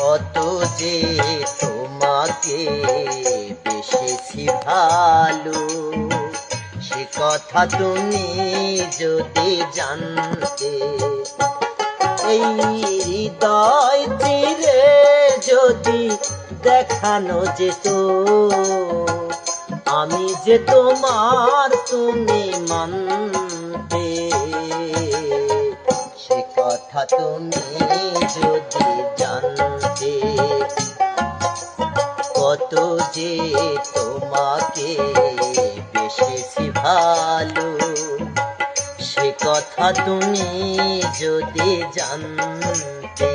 কত যে তোমাকে বেসেছি ভালো, সে কথা তুমি যদি জানতে। এই হৃদয় চিরে যদি দেখানো যেত, আমি যে তোমার তুমি মানতে। সে কথা তুমি যদি জানতে, কত যে তোমাকে বেসেছি ভালো, সে কথা তুমি যদি জানতে।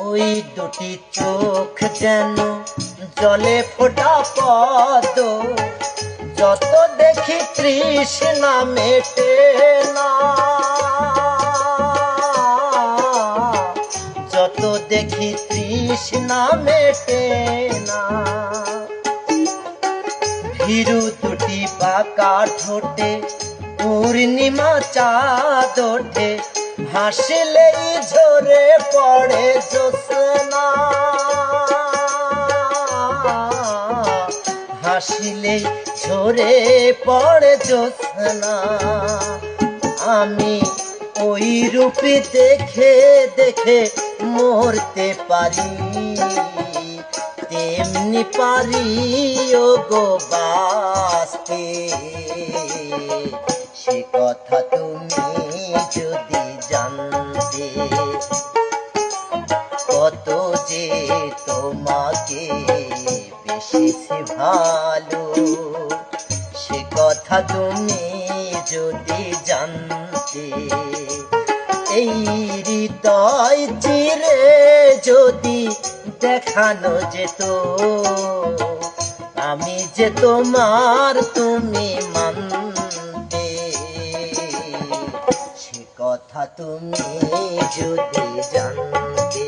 ওই দুটি চোখ যেন জলে ফোটা পদ্ম, যত দেখি তৃষ্ণা মেটে না, যত দেখি তৃষ্ণা মেটে না। ভীরু দুটি বাঁকা ঠোঁটে পূর্ণিমা চাঁদ ওঠে, হাসলেই ঝরে পড়ে জ্যোৎস্না, হাসলেই ঝরে পড়ে জ্যোৎস্না। আমি ওই রূপে দেখে দেখে মরতে পারি, তেমনি পারি ও গো বাঁচতে। সে কথা তুমি যদি জানতে, কত যে তোমাকে বেসেছি ভালো, সে কথা তুমি যদি জানতে। এই হৃদয় চিরে যদি দেখানো যেত, আমি যে তোমার তুমি মানতে। সে কথা তুমি যদি জানতে।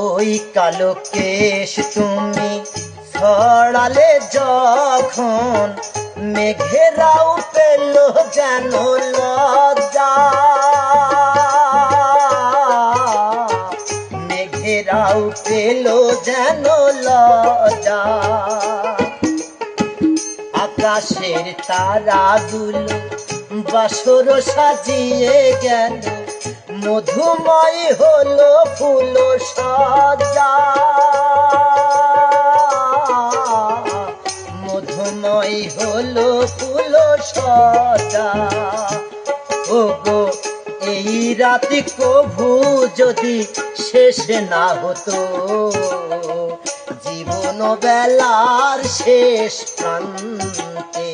ওই কালো কেশ তুমি ছড়ালে যখন, মেঘেরাও পেল যেন লজ্জা, মেঘেরাও পেল যেন লজ্জা। আকাশের তারাগুলো বাসর সাজিয়ে গেল, মধুময় হলো ফুল সজ্জা, মধুময় হলো ফুল সজ্জা। ও গো এই রাতি কভু যদি শেষ না হতো, জীবন বেলার শেষ প্রান্তে।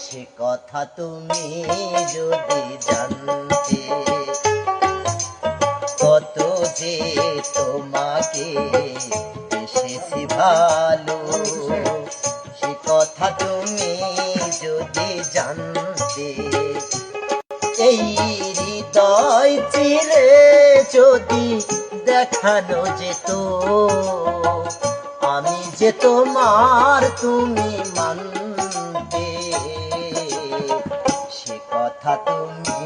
সে কথা তুমি যদি জানতে, কত যে তোমাকে বেসেছি ভালো, সে কথা তুমি যদি জানতে। এই হৃদয় চিরে যদি দেখানো যেত, আমি যে তোমার তুমি মানতে। সে কথা তুমি